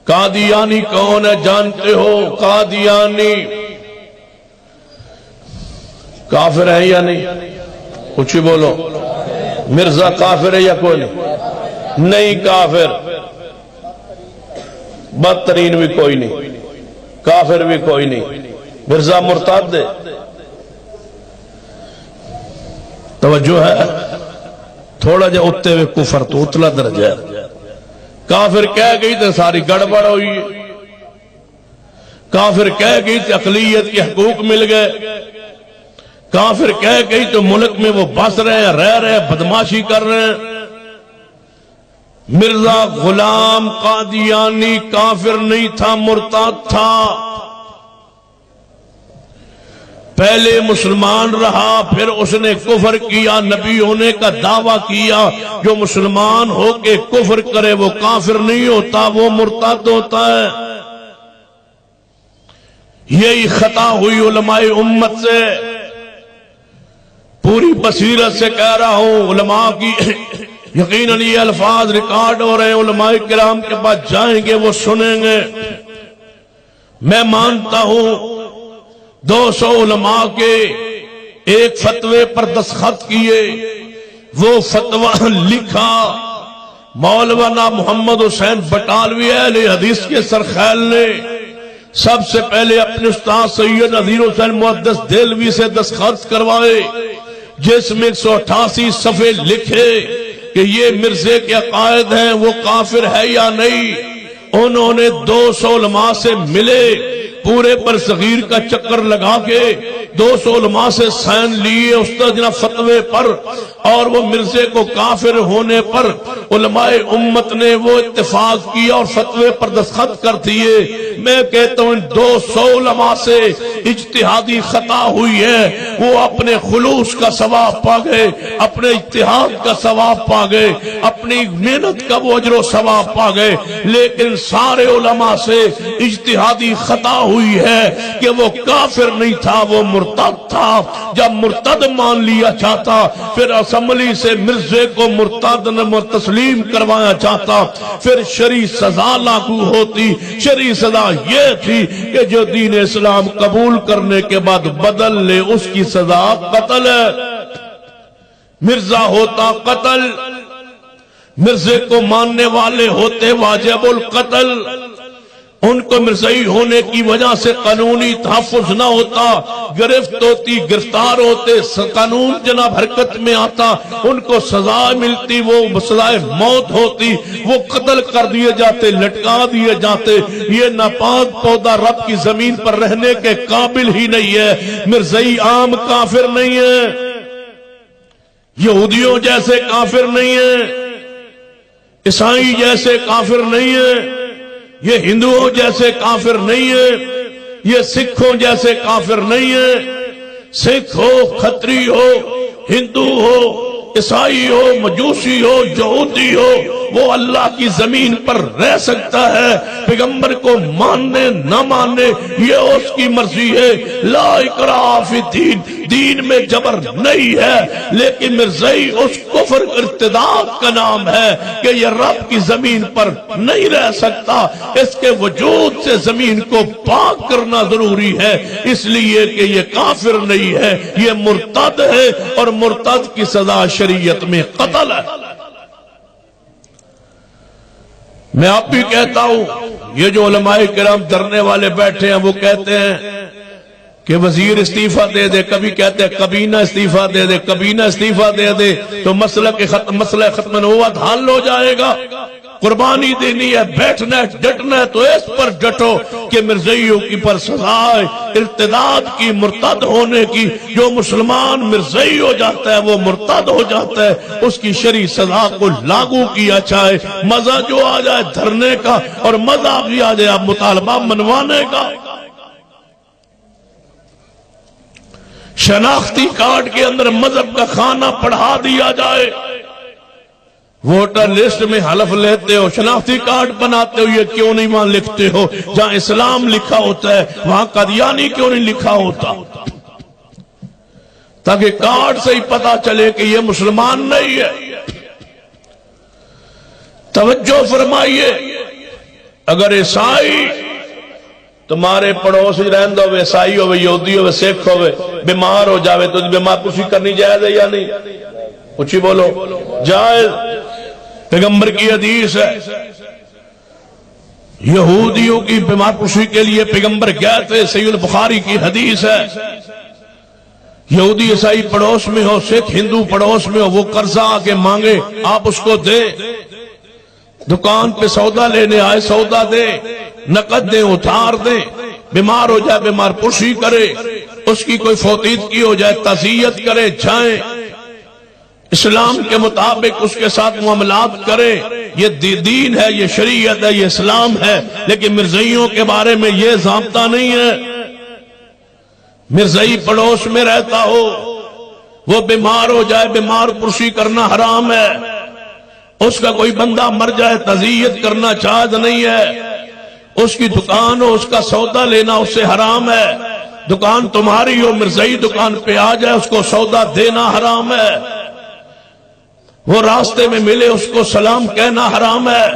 قادیانی کون ہے جانتے ہو؟ قادیانی کافر ہے یا نہیں؟ کچھ ہی بولو. مرزا کافر ہے یا کوئی نہیں؟ نہیں کافر. بدترین بھی کوئی نہیں، کافر بھی کوئی نہیں. مرزا مرتد ہے. توجہ ہے؟ تھوڑا جا اتے ہوئے کفر تو اتلا درجہ ہے. کافر کہہ گئی تو ساری گڑبڑ ہوئی. کافر کہہ گئی تو اقلیت کے حقوق مل گئے. کافر کہہ گئی تو ملک میں وہ بس رہے ہیں، رہ رہے ہیں، بدماشی کر رہے ہیں. مرزا غلام قادیانی کافر نہیں تھا، مرتد تھا. پہلے مسلمان رہا، پھر اس نے کفر کیا، نبی ہونے کا دعویٰ کیا. جو مسلمان ہو کے کفر کرے وہ کافر نہیں ہوتا، وہ مرتد ہوتا ہے. یہی خطا ہوئی علماء امت سے. پوری بصیرت سے کہہ رہا ہوں، علماء کی یقیناً یہ الفاظ ریکارڈ ہو رہے ہیں، علماء کرام کے پاس جائیں گے، وہ سنیں گے. میں مانتا ہوں 200 علماء کے ایک فتوے پر دستخط کیے. وہ فتویٰ لکھا مولانا محمد حسین بٹالوی اہل حدیث کے سرخیل نے. سب سے پہلے اپنے استاد سید نذیر حسین محدث دہلوی سے دستخط کروائے، جس میں 188 صفحے لکھے کہ یہ مرزے کے عقائد ہیں، وہ کافر ہے یا نہیں. انہوں نے 200 علماء سے ملے، پورے برصغیر کا چکر لگا کے 200 علماء سے سائن لیے استدنا فتوے پر، اور وہ مرزے کو کافر ہونے پر علماء امت نے وہ اتفاق کیا اور فتوے پر دستخط کر دیے. میں کہتا ہوں 200 علماء سے اجتہادی خطا ہوئی ہے، وہ اپنے خلوص کا ثواب پا گئے، اپنے اجتہاد کا ثواب پا گئے، اپنی محنت کا وہ اجر و ثواب پا گئے. لیکن سارے علماء سے اجتہادی خطا ہوئی ہے کہ وہ کافر نہیں تھا، وہ مرتد تھا. جب مرتد مان لیا چاہتا پھر اسمبلی سے مرزے کو مرتد تسلیم کروایا چاہتا، پھر شرعی سزا لاگو ہوتی. شرعی سزا یہ تھی کہ جو دین اسلام قبول کرنے کے بعد بدل لے اس کی سزا قتل ہے. مرزا ہوتا قتل، مرزے کو ماننے والے ہوتے واجب القتل. ان کو مرزائی ہونے کی وجہ سے قانونی تحفظ نہ ہوتا، گرفت ہوتی، گرفتار ہوتے، قانون جناب حرکت میں آتا، ان کو سزا ملتی، وہ سزائے موت ہوتی، وہ قتل کر دیے جاتے، لٹکا دیے جاتے. یہ ناپاک پودا رب کی زمین پر رہنے کے قابل ہی نہیں ہے. مرزائی عام کافر نہیں ہے، یہودیوں جیسے کافر نہیں ہے، عیسائی جیسے کافر نہیں ہے، یہ ہندوؤں جیسے کافر نہیں ہے، یہ سکھوں جیسے کافر نہیں ہے. سکھ ہو، کھتری ہو، ہندو ہو، عیسائی ہو، مجوسی ہو، یہودی ہو، وہ اللہ کی زمین پر رہ سکتا ہے. پیغمبر کو ماننے نہ ماننے یہ اس کی مرضی ہے. لا اکراہ فی الدین، دین میں جبر نہیں ہے. لیکن مرزائی اس کفر ارتداد کا نام ہے کہ یہ رب کی زمین پر نہیں رہ سکتا. اس کے وجود سے زمین کو پاک کرنا ضروری ہے، اس لیے کہ یہ کافر نہیں ہے، یہ مرتد ہے، اور مرتد کی سزا شریعت میں قتل ہے. میں آپ بھی کہتا ہوں، یہ جو علماء کرام دھرنے والے بیٹھے ہیں وہ کہتے ہیں کہ وزیر استعفیٰ دے دے، کبھی کہتے ہیں کابینہ استعفیٰ دے دے، کابینہ استعفیٰ دے دے تو مسئلہ ختم نبوت حل ہو جائے گا. قربانی دینی ہے، بیٹھنا ہے، ڈٹنا ہے تو اس پر ڈٹو کہ مرزائیوں کی پر سزا ہے ارتداد کی، مرتد ہونے کی. جو مسلمان مرزائی ہو جاتا ہے وہ مرتد ہو جاتا ہے، اس کی شرعی سزا کو لاگو کیا جائے. مزہ جو آ جائے دھرنے کا، اور مزہ بھی آ جائے مطالبہ منوانے کا. شناختی کارڈ کے اندر مذہب کا خانہ پڑھا دیا جائے. ووٹر لسٹ میں حلف لیتے ہو، شناختی کارڈ بناتے ہو، یہ کیوں نہیں وہاں لکھتے ہو جہاں اسلام لکھا ہوتا ہے؟ وہاں قادیانی کیوں نہیں لکھا ہوتا؟ تاکہ کارڈ سے ہی پتا چلے کہ یہ مسلمان نہیں ہے. توجہ فرمائیے، اگر عیسائی تمہارے پڑوس رہن دو، عیسائی ہوئے، یہودی ہوئے، سکھ ہوئے، بیمار ہو جاوے تو بیمار پوچھی کرنی جائز ہے یا نہیں؟ پوچھی بولو، جائز۔ پیغمبر کی حدیث ہے، یہودیوں کی بیمار پوچھی کے لیے پیغمبر گئے تھے، صحیح البخاری کی حدیث ہے۔ یہودی عیسائی پڑوس میں ہو، سکھ ہندو پڑوس میں ہو، وہ قرضہ آگے مانگے، آپ اس کو دے۔ دکان پہ سودا لینے آئے، سودا دے، نقد دیں، ادھار دیں۔ بیمار ہو جائے، بیمار پوشی کرے، اس کی کوئی فوتیدگی ہو جائے، تعزیت کرے، جائیں، اسلام کے مطابق اس کے ساتھ معاملات کریں۔ یہ دین ہے، یہ شریعت ہے، یہ اسلام ہے۔ لیکن مرزائیوں کے بارے میں یہ ضابطہ نہیں ہے۔ مرزائی پڑوس میں رہتا ہو، وہ بیمار ہو جائے، بیمار پرسی کرنا حرام ہے۔ اس کا کوئی بندہ مر جائے، تعزیت کرنا جائز نہیں ہے۔ اس کی دکان ہو، اس کا سودا لینا اس سے حرام ہے۔ دکان تمہاری ہو، مرزائی دکان پہ آ جائے، اس کو سودا دینا حرام ہے۔ وہ راستے میں ملے، اس کو سلام کہنا حرام ہے۔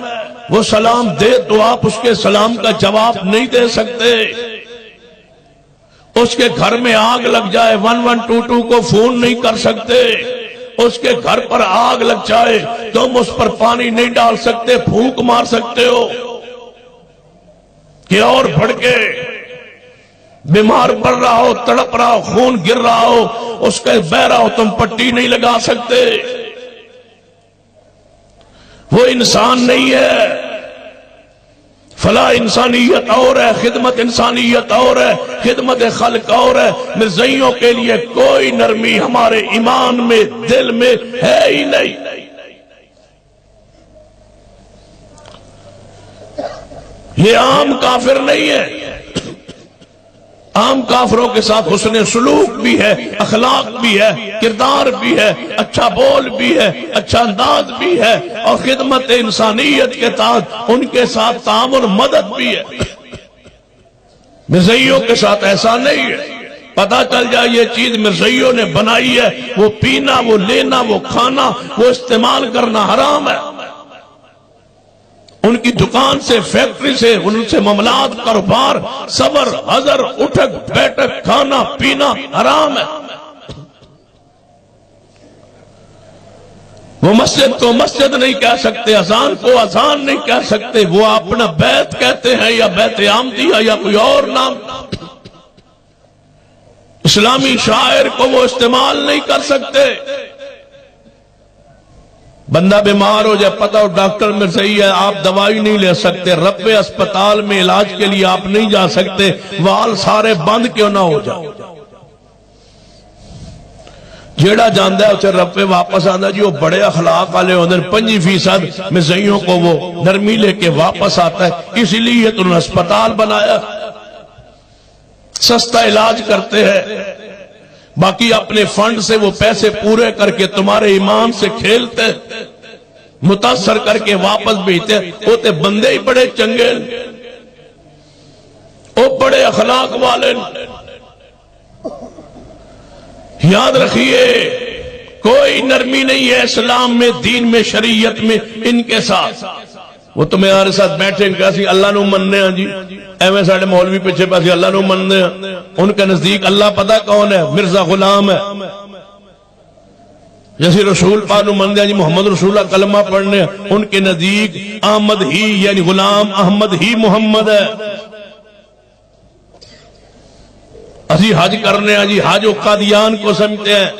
وہ سلام دے تو آپ اس کے سلام کا جواب نہیں دے سکتے۔ اس کے گھر میں آگ لگ جائے، 1122 کو فون نہیں کر سکتے۔ اس کے گھر پر آگ لگ جائے، تم اس پر پانی نہیں ڈال سکتے، پھونک مار سکتے ہو کہ اور بھڑکے، بیمار پڑ رہا ہو، تڑپ رہا ہو، خون گر رہا ہو، اس کے بہ رہا ہو، تم پٹی نہیں لگا سکتے۔ وہ انسان نہیں ہے۔ فلاح انسانیت اور ہے، خدمت انسانیت اور ہے، خدمت خلق اور ہے۔ مرزائیوں کے لیے کوئی نرمی ہمارے ایمان میں، دل میں ہے ہی نہیں۔ یہ عام کافر نہیں ہے۔ عام کافروں کے ساتھ حسن سلوک بھی ہے، اخلاق بھی ہے، کردار بھی ہے، اچھا بول بھی ہے، اچھا انداز بھی ہے، اور خدمت انسانیت کے تحت ان کے ساتھ تعاون مدد بھی ہے۔ مرزائیوں کے ساتھ ایسا نہیں ہے۔ پتہ چل جائے یہ چیز مرزائیوں نے بنائی ہے، وہ پینا، وہ لینا، وہ کھانا، وہ استعمال کرنا حرام ہے۔ ان کی دکان سے، فیکٹری سے، ان سے معاملات، کاروبار، صبر، حضر، اٹھک بیٹھک، کھانا پینا حرام ہے۔ وہ مسجد کو مسجد نہیں کہہ سکتے، اذان کو اذان نہیں کہہ سکتے، وہ اپنا بیت کہتے ہیں یا بیت احمدیہ یا کوئی اور نام۔ اسلامی شاعر کو وہ استعمال نہیں کر سکتے۔ بندہ بیمار ہو جائے، پتہ ہو ڈاکٹر میں صحیح ہے، آپ دوائی نہیں لے سکتے، رب اسپتال میں علاج کے لیے آپ نہیں جا سکتے، وال سارے بند کیوں نہ ہو جائے۔ جیڑا جاندہ ہے اسے رب واپس آندہ، جی وہ بڑے اخلاق والے ہوندے، 5% مرزائیوں کو وہ نرمی لے کے واپس آتا ہے۔ اس لیے تو انہوں نے اسپتال بنایا، سستا علاج کرتے ہیں، باقی اپنے فنڈ سے وہ پیسے پورے کر کے تمہارے ایمان سے کھیلتے، متاثر کر کے واپس بھیجتے۔ وہ تے بندے ہی بڑے چنگے، وہ بڑے اخلاق والے۔ یاد رکھیے، کوئی نرمی نہیں ہے اسلام میں، دین میں، شریعت میں ان کے ساتھ۔ وہ تمہارے ساتھ بیٹھے کہا اللہ نو مننے ہیں، جی ایویں ساڑھے مولوی پیچھے پاسی اللہ نو مننے ہیں۔ ان کے نزدیک اللہ پتہ کون ہے؟ مرزا غلام ہے۔ جیسے رسول پاک نو مننے ہیں، جی محمد رسول اللہ کلمہ پڑھنے ہیں، ان کے نزدیک احمد ہی یعنی غلام احمد ہی محمد ہے۔ اسی حج کرنے ہیں، جی حج و قادیان کو سمجھتے ہیں۔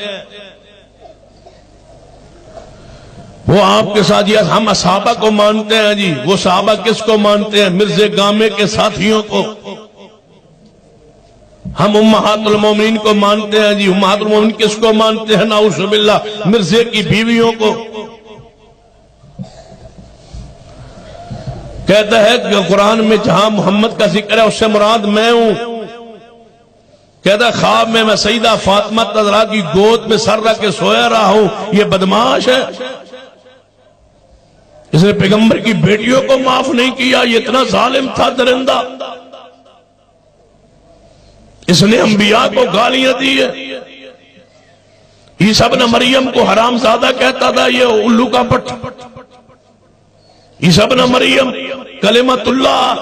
وہ آپ کے ساتھ یہ ہم صحابہ کو مانتے ہیں، جی وہ صحابہ کس کو مانتے ہیں؟ مرزا گامے کے ساتھیوں کو۔ ہم امہات المومنین کو مانتے ہیں، جی امہات المومنین کس کو مانتے ہیں؟ نعوذ باللہ مرزا کی بیویوں کو۔ کہتا ہے کہ قرآن میں جہاں محمد کا ذکر ہے اس سے مراد میں ہوں۔ کہتا ہے خواب میں سیدہ فاطمہ تزرا کی گود میں سر رکھ کے سویا رہا ہوں، یہ بدماش ہے، اس نے پیغمبر کی بیٹیوں کو معاف نہیں کیا، یہ اتنا ظالم تھا درندہ، اس نے انبیاء کو گالیاں دی ہے، عیسیٰ ابن مریم کو حرام زادہ کہتا تھا، یہ الو کا پٹ۔ عیسیٰ ابن مریم کلمت اللہ،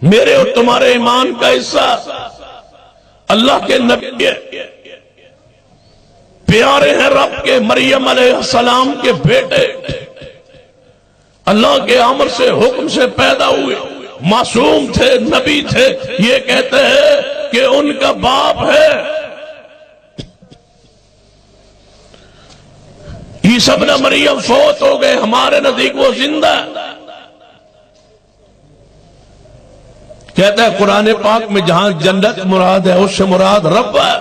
میرے اور تمہارے ایمان کا حصہ، اللہ کے نبی پیارے ہیں رب کے، مریم علیہ السلام کے بیٹے، اللہ کے امر سے حکم سے پیدا ہوئے، معصوم تھے، نبی تھے، یہ کہتے ہیں کہ ان کا باپ ہے عیسیٰ ابن مریم فوت ہو گئے، ہمارے نزدیک وہ زندہ ہے۔ کہتا ہے قرآن پاک میں جہاں جنت مراد ہے اس سے مراد رب ہے۔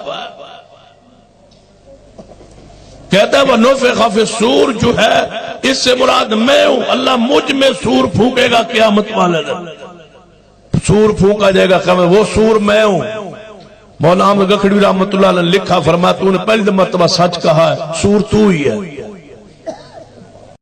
کہتا ہے وَنُفِخَ فِي الصُّورِ جو ہے اس سے مراد میں ہوں، اللہ مجھ میں سور پھونکے گا قیامت والے دن، سور پھونکا جائے گا قیامت، وہ سور میں ہوں۔ مولانا احمد گکھڑی رحمۃ اللہ علیہ نے لکھا، فرمایا تو نے پہلی مرتبہ سچ کہا ہے، سور تو ہی ہے۔